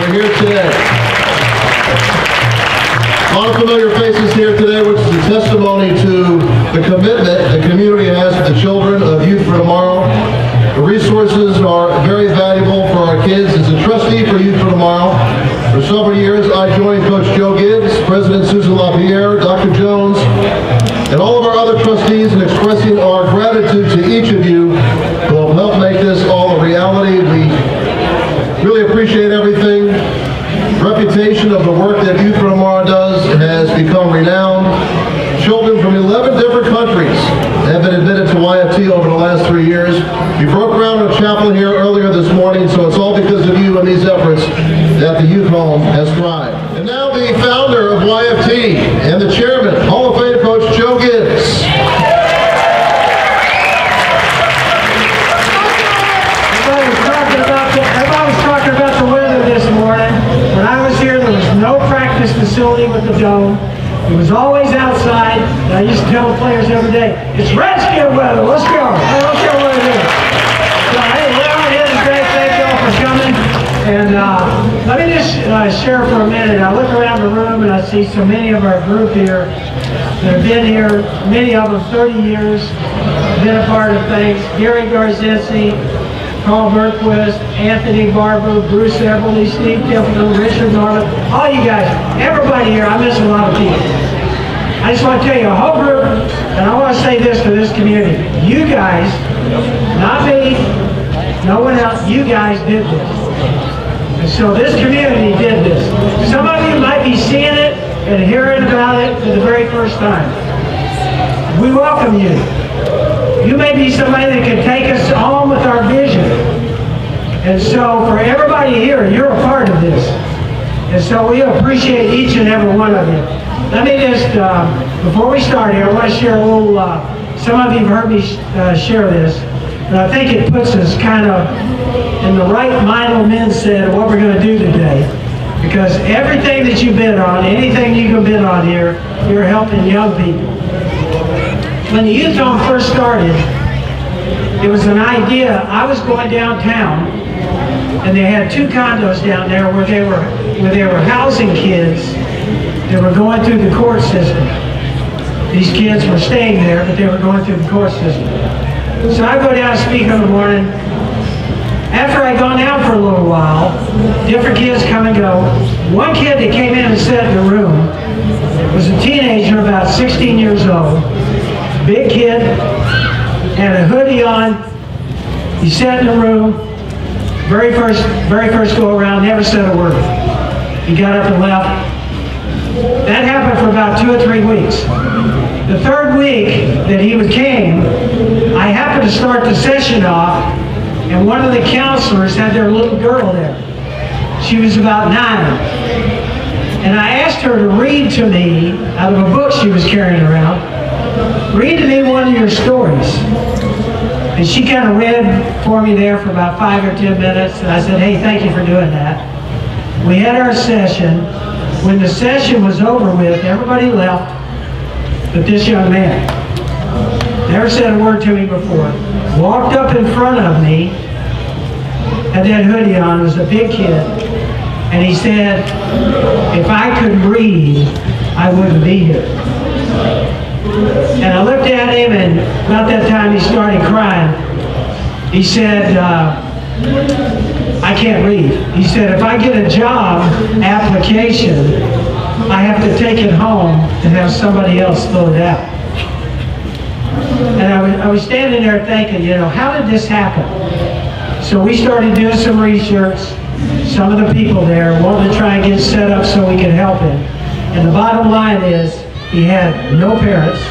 are here today. A lot of familiar faces here today, which is a testimony to the commitment the community has to the children of Youth for Tomorrow. The resources are very valuable for our kids. As a trustee for Youth for Tomorrow, for several years I joined Coach Joe Gibbs, President Susan LaPierre, Dr. Jones, and all of our other trustees in expressing our gratitude to each of you who have helped make this all a reality. We really appreciate everything. The reputation of the work that Youth for Tomorrow does has become renowned. Children from 11 different countries have been admitted to YFT over the last 3 years. We broke ground in a chapel here earlier this morning, so it's all because of you and these efforts that the youth home has thrived. And now the founder of YFT and the chairman, Hall of Fame Coach Joe Gibbs. Everybody was talking about the weather this morning. When I was here, there was no practice facility with the dome. It was always outside. And I used to tell the players every day, it's Redskin weather, let's go. Hey, let's go what it is. So, hey, it is great. Thank you all for coming. And let me just share for a minute. I look around the room and I see so many of our group here that have been here, many of them 30 years, been a part of things. Gary Garzensi, Carl Berquist, Anthony Barber, Bruce Everly, Steve Tipton, Richard Norman, all you guys, everybody here. I miss a lot of people. I just want to tell you, a whole group, and I want to say this to this community. You guys, not me, no one else, you guys did this. And so this community did this. Some of you might be seeing it and hearing about it for the very first time. We welcome you. You may be somebody that can take us on with our vision. And so for everybody here, you're a part of this. And so we appreciate each and every one of you. Let me just, before we start here, I want to share a little, some of you have heard me share this, but I think it puts us kind of in the right mindset of what we're going to do today. Because everything that you bid on, anything you can bid on here, you're helping young people. When the youth home first started, it was an idea. I was going downtown, and they had 2 condos down there where they were housing kids that were going through the court system. These kids were staying there, but they were going through the court system. So I go down and speak in the morning. After I'd gone down for a little while, different kids come and go. One kid that came in and sat in the room was a teenager, about 16 years old. Big kid, had a hoodie on. He sat in the room. Very first go around, never said a word. He got up and left. That happened for about 2 or 3 weeks. The 3rd week that he came, I happened to start the session off, and one of the counselors had their little girl there. She was about 9. And I asked her to read to me out of a book she was carrying around. Read to me one of your stories. And she kind of read for me there for about 5 or 10 minutes. And I said, hey, thank you for doing that. We had our session. When the session was over with, everybody left, but this young man. Never said a word to me before. Walked up in front of me, had that hoodie on, was a big kid. And he said, if I could read, I wouldn't be here. And I looked at him, and about that time he started crying. He said, I can't read. He said, if I get a job application, I have to take it home and have somebody else fill it out. And I was standing there thinking, you know, how did this happen? So we started doing some research. Some of the people there wanted to try and get set up so we could help him. And the bottom line is, he had no parents,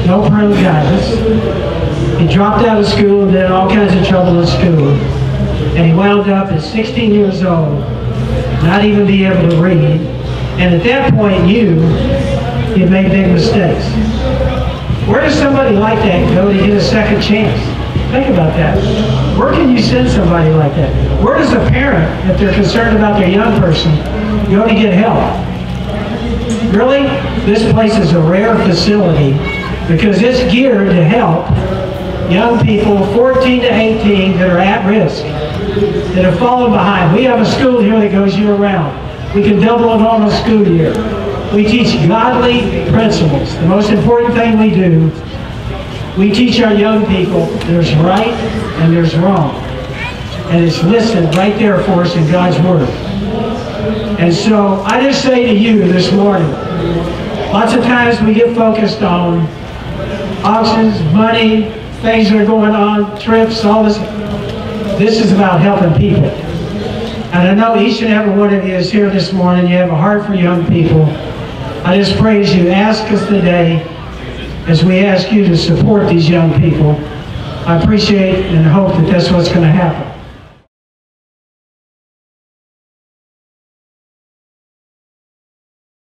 no parental guidance. He dropped out of school and did all kinds of trouble in school. And he wound up at 16 years old, not even be able to read. And at that point, he had made big mistakes. Where does somebody like that go to get a second chance? Think about that. Where can you send somebody like that? Where does a parent, if they're concerned about their young person, go to get help? Really, this place is a rare facility because it's geared to help young people 14 to 18 that are at risk that have fallen behind. We have a school here that goes year-round. We can double a normal school year. We teach godly principles. The most important thing we do, we teach our young people there's right and there's wrong. And it's listed right there for us in God's Word. And so I just say to you this morning, lots of times we get focused on auctions, money, things that are going on, trips, all this. This is about helping people. And I know each and every one of you is here this morning. You have a heart for young people. I just praise you. Ask us today as we ask you to support these young people. I appreciate and hope that that's what's going to happen.